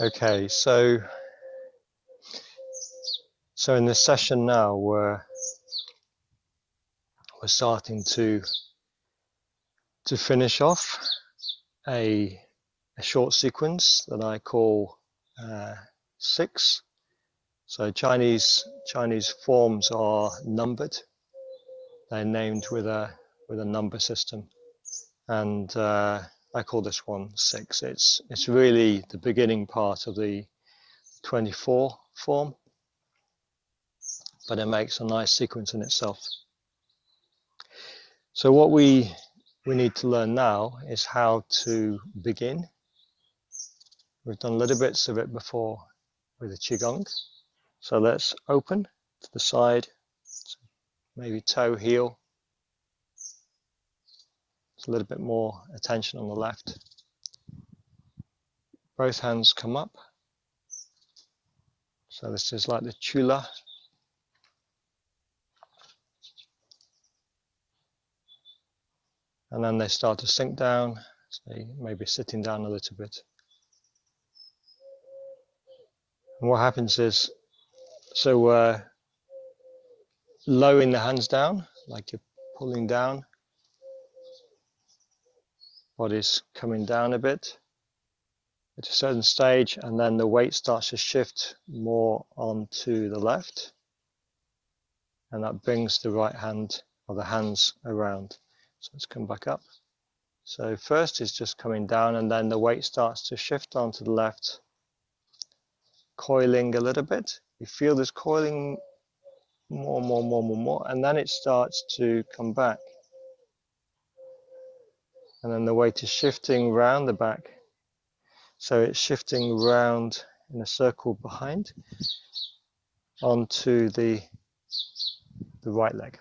Okay, so in this session now, we're starting to finish off a short sequence that I call 6. So Chinese forms are numbered. They're named with a number system, and I call this one 6. It's really the beginning part of the 24 form, but it makes a nice sequence in itself. So what we need to learn now is how to begin. We've done little bits of it before with the Qigong. So let's open to the side, maybe toe, heel. It's a little bit more attention on the left. Both hands come up. So this is like the chula. And then they start to sink down, so maybe sitting down a little bit. And what happens is, so we're lowering the hands down, like you're pulling down. Body's coming down a bit at a certain stage, and then the weight starts to shift more onto the left, and that brings the right hand or the hands around. So let's come back up. So first is just coming down, and then the weight starts to shift onto the left, coiling a little bit. You feel this coiling more, and then it starts to come back. And then the weight is shifting round the back. So it's shifting round in a circle behind onto the right leg.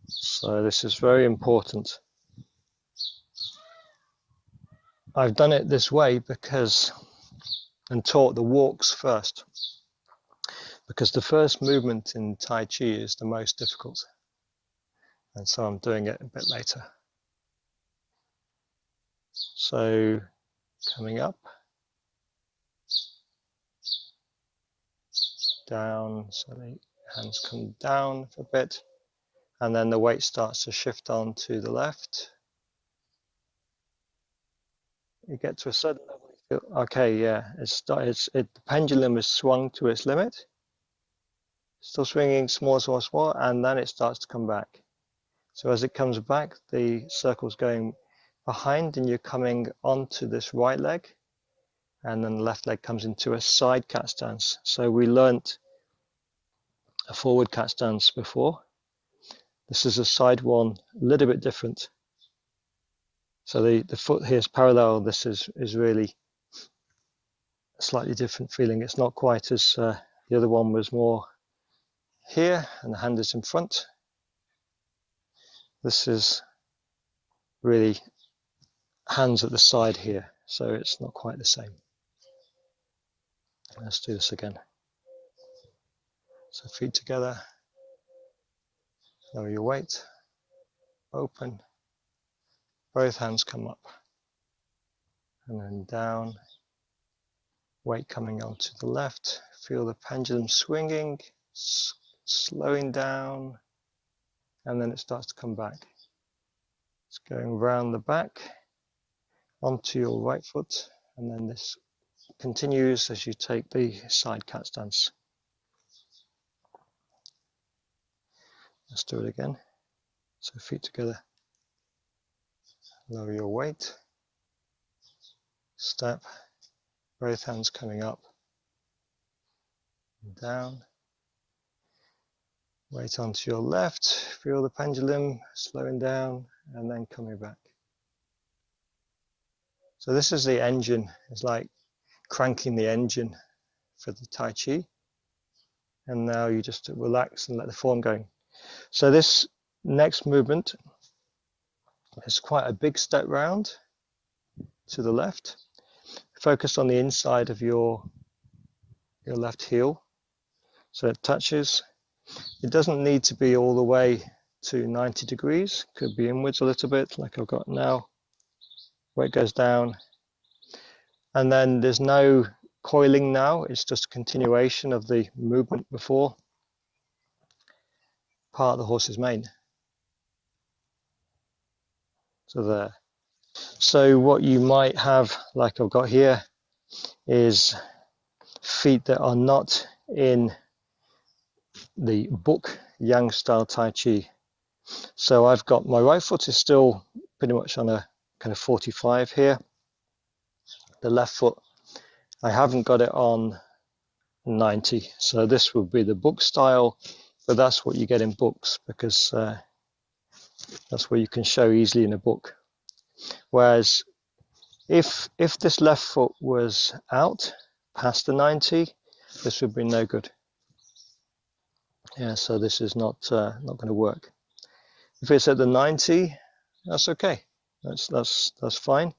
So this is very important. I've done it this way and taught the walks first, because the first movement in Tai Chi is the most difficult. And so I'm doing it a bit later. So coming up, down, so the hands come down for a bit, and then the weight starts to shift on to the left. You get to a certain level, you feel, okay, yeah, the pendulum is swung to its limit, still swinging small, and then it starts to come back. So as it comes back, the circle's going behind, and you're coming onto this right leg, and then the left leg comes into a side cat stance. So we learnt a forward cat stance before. This is a side one, a little bit different. So the foot here is parallel. This is really a slightly different feeling. It's not quite as, the other one was more here, and the hand is in front. This is really hands at the side here, so it's not quite the same. Let's do this again. So feet together, lower your weight, open, both hands come up, and then down, weight coming onto the left, feel the pendulum swinging, slowing down, and then it starts to come back. It's going round the back onto your right foot, and then this continues as you take the side cat stance. Let's do it again. So feet together, lower your weight, step, both hands coming up and down, weight onto your left, feel the pendulum slowing down and then coming back. So this is the engine. It's like cranking the engine for the Tai Chi, and now you just relax and let the form go. So this next movement is quite a big step round to the left. Focus on the inside of your left heel, so it touches. It doesn't need to be all the way to 90 degrees. Could be inwards a little bit, like I've got now. weight goes down, and then there's no coiling now, it's just a continuation of the movement before, part of the horse's mane. So there. So what you might have, like I've got here, is feet that are not in the book Yang Style Tai Chi. So I've got my right foot is still pretty much on a kind of 45 here. The left foot, I haven't got it on 90. So this would be the book style, but that's what you get in books because that's what you can show easily in a book. Whereas if this left foot was out past the 90, this would be no good. Yeah, so this is not going to work. If it's at the 90, that's okay. That's fine.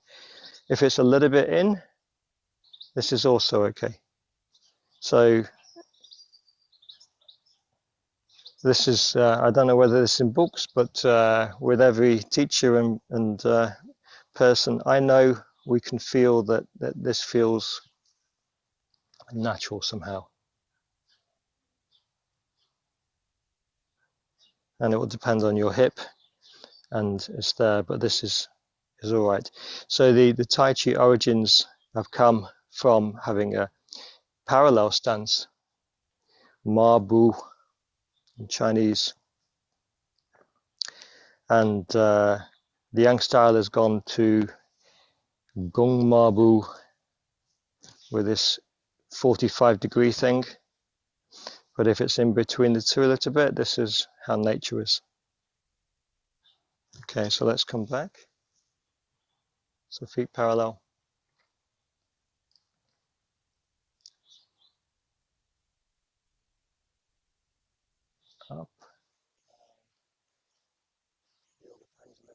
If it's a little bit in, this is also okay. So this is, I don't know whether this is in books, but with every teacher and person I know, we can feel that this feels natural somehow. And it will depend on your hip, and it's there, but this is all right. So the Tai Chi origins have come from having a parallel stance, Ma Bu in Chinese, and the Yang style has gone to Gong Ma Bu with this 45-degree thing. But if it's in between the two a little bit, this is how nature is. Okay, so let's come back. So feet parallel. Up.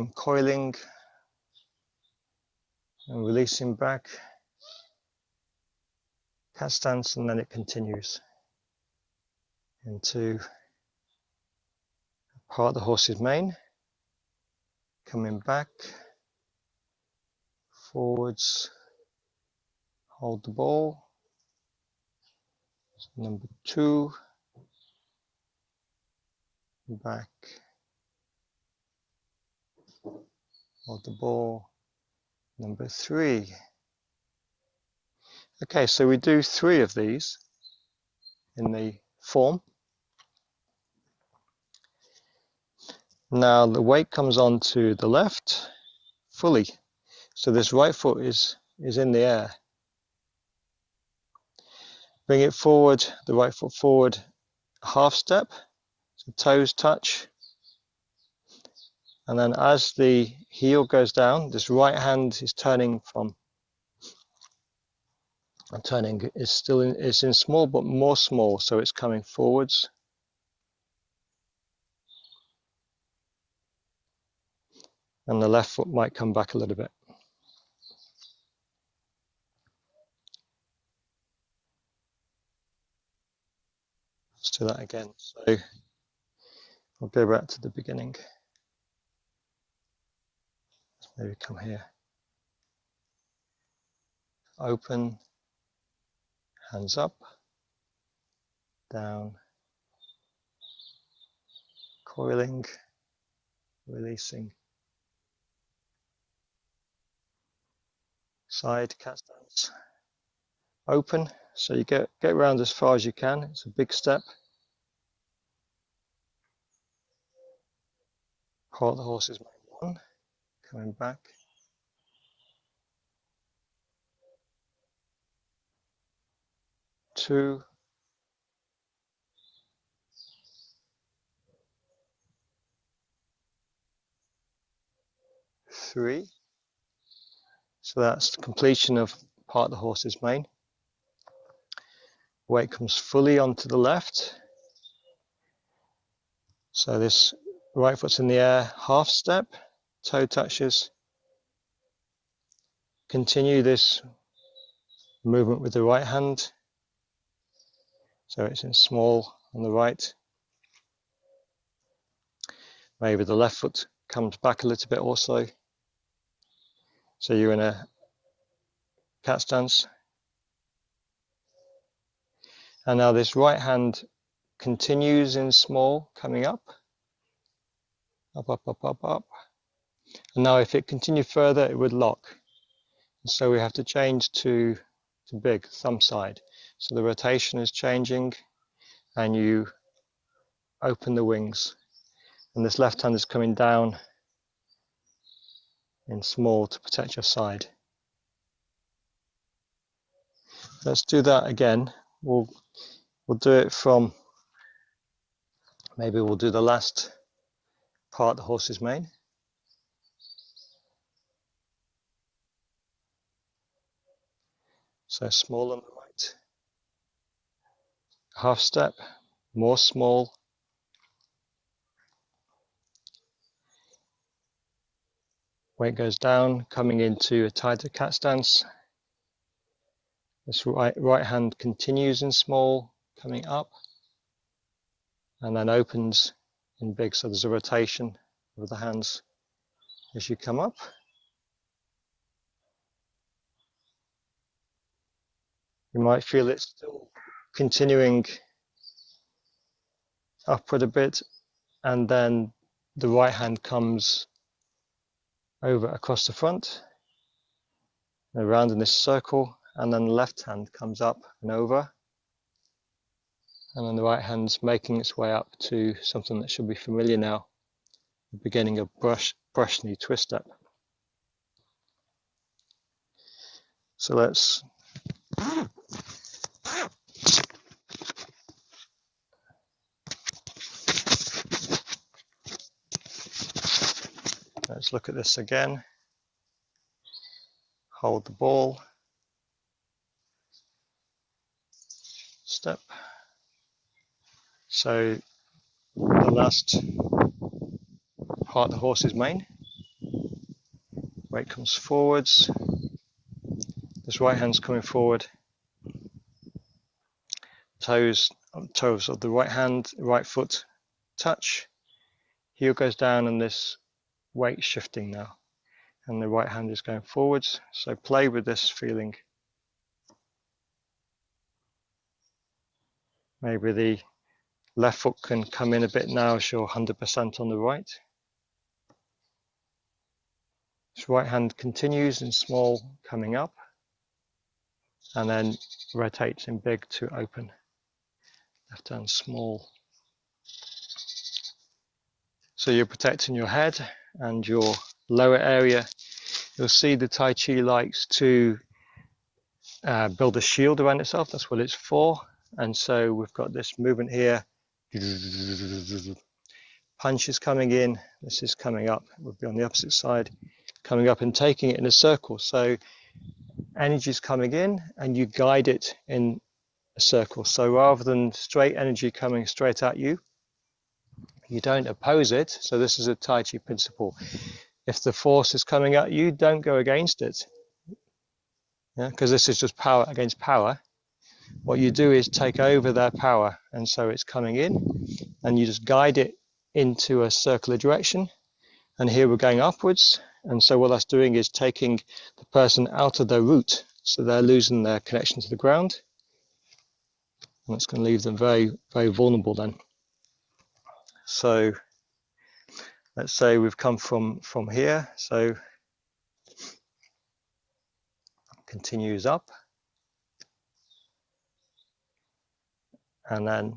And coiling and releasing back. Cat stance, and then it continues into part of the horse's mane. Coming back, forwards, hold the ball. So number 2, back, hold the ball. Number 3. Okay, so we do 3 of these in the form. Now the weight comes onto the left fully. So this right foot is in the air. Bring it forward, the right foot forward, half step, so toes touch. And then as the heel goes down, this right hand is turning from, is still in, it's in small, but more small, so it's coming forwards. And the left foot might come back a little bit. Let's do that again. So I'll go back to the beginning. Maybe come here. Open, hands up, down, coiling, releasing, side cat stance, open. So you get around as far as you can. It's a big step. Part the horse's mane 1, coming back. 2, 3. So that's the completion of part of the horse's mane. Weight comes fully onto the left. So this right foot's in the air, half step, toe touches. Continue this movement with the right hand. So it's in small on the right. Maybe the left foot comes back a little bit also. So you're in a cat stance. And now this right hand continues in small, coming up. Up, up, up, up, up. And now if it continued further, it would lock. And so we have to change to big, thumb side. So the rotation is changing and you open the wings. And this left hand is coming down in small to protect your side. Let's do that again. We'll do it from, maybe we'll do the last part, the horse's mane. So small on the right, half step, more small, weight goes down, coming into a tighter cat stance. This right hand continues in small, coming up, and then opens in big. So there's a rotation of the hands as you come up. You might feel it still continuing upward a bit, and then the right hand comes over across the front, around in this circle, and then the left hand comes up and over, and then the right hand's making its way up to something that should be familiar now, the beginning of brush knee twist step. So let's look at this again. Hold the ball, step. So the last part, the horse's mane. Weight comes forwards. This right hand's coming forward. Toes of the right hand, right foot touch. Heel goes down and this weight shifting now. And the right hand is going forwards. So play with this feeling. Maybe the left foot can come in a bit now as you're 100% on the right. This right hand continues in small, coming up, and then rotates in big to open. Left hand small. So you're protecting your head and your lower area. You'll see the Tai Chi likes to build a shield around itself. That's what it's for. And so we've got this movement here. Punch is coming in. This is coming up. It would be on the opposite side. Coming up and taking it in a circle. So energy is coming in and you guide it in a circle. So rather than straight energy coming straight at you, you don't oppose it. So this is a Tai Chi principle. If the force is coming at you, don't go against it. Because this is just power against power. What you do is take over their power, and so it's coming in, and you just guide it into a circular direction. And here we're going upwards, and so what that's doing is taking the person out of their root, so they're losing their connection to the ground, and that's going to leave them very, very vulnerable then. So let's say we've come from here, so continues up, and then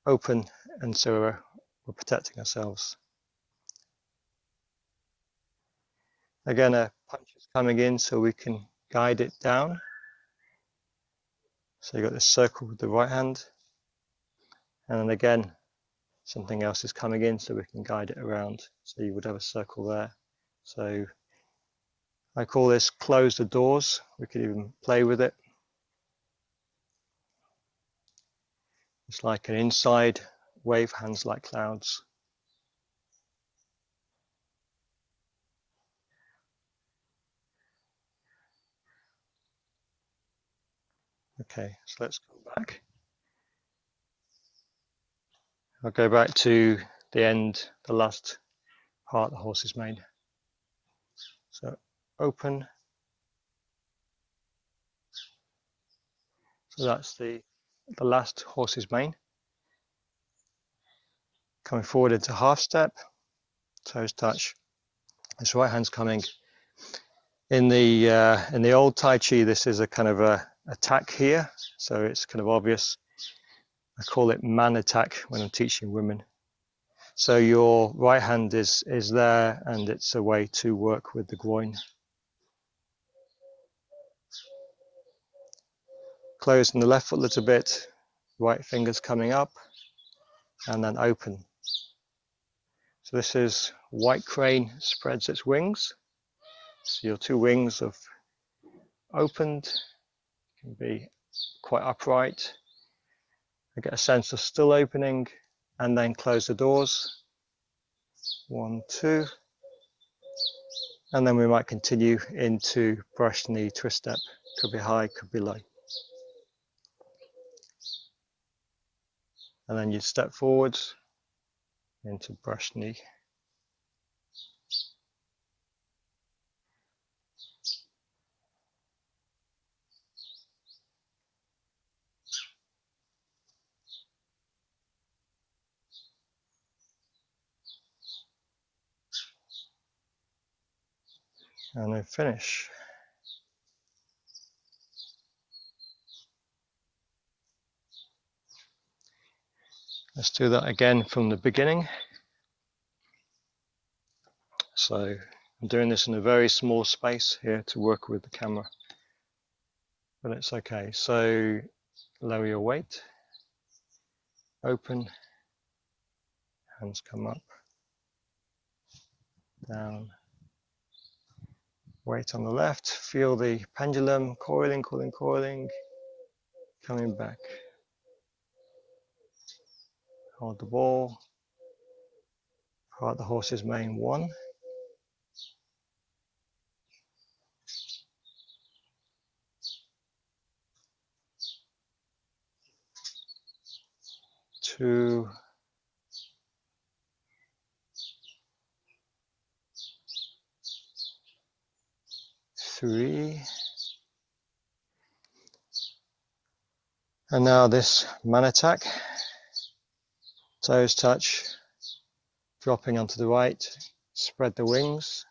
open, and so we're protecting ourselves. Again, a punch is coming in so we can guide it down. So you've got this circle with the right hand, and then again something else is coming in so we can guide it around. So you would have a circle there. So I call this close the doors. We could even play with it. It's like an inside wave hands like clouds. Okay, so let's come back. I'll go back to the end, the last part, the horse's mane. So open. So that's the last horse's mane. Coming forward into half step, toes touch. This right hand's coming. In the old Tai Chi, this is a kind of a attack here, so it's kind of obvious. I call it man attack when I'm teaching women. So your right hand is there, and it's a way to work with the groin. Closing the left foot a little bit, right finger's coming up, and then open. So this is white crane spreads its wings. So your two wings have opened, can be quite upright. I get a sense of still opening, and then close the doors. 1, 2. And then we might continue into brush knee twist step. Could be high, could be low. And then you step forwards into brush knee. And then finish. Let's do that again from the beginning. So I'm doing this in a very small space here to work with the camera, but it's okay. So lower your weight, open, hands come up, down, weight on the left, feel the pendulum coiling, coming back. Hold the ball, part the horse's mane, 1, 2, 3, and now this man attack, toes touch, dropping onto the right, spread the wings,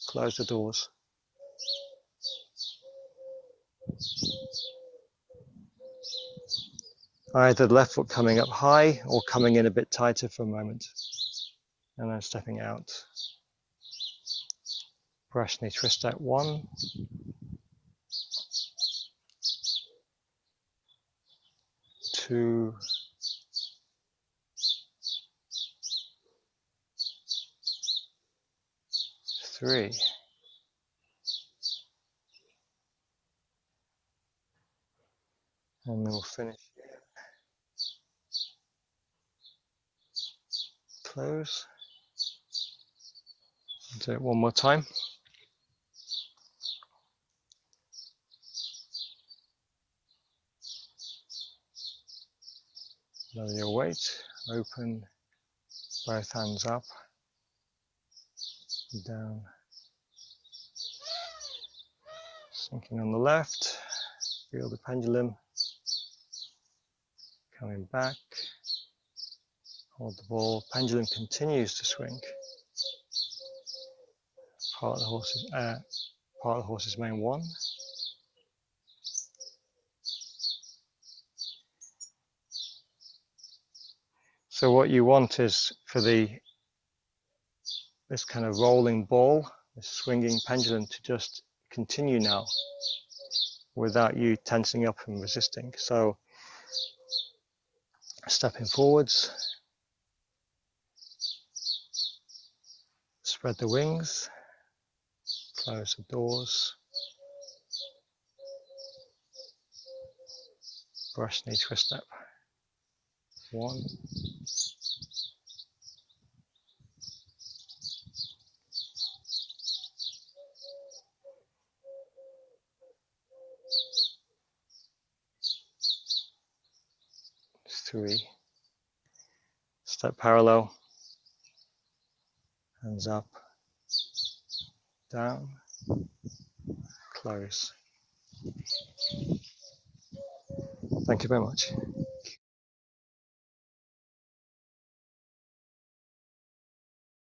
close the doors. Either the left foot coming up high or coming in a bit tighter for a moment, and then stepping out. Brush knee twist step, 1, 2, 3. And then we'll finish here. Close. Do it one more time. Lower your weight, open, both hands up, down. Sinking on the left, feel the pendulum coming back. Hold the ball, pendulum continues to swing. Part of the horse's mane, 1. So what you want is for this kind of rolling ball, this swinging pendulum, to just continue now without you tensing up and resisting. So stepping forwards, spread the wings, close the doors, brush knee twist step, 1, 3, step parallel, hands up, down, close. Thank you very much.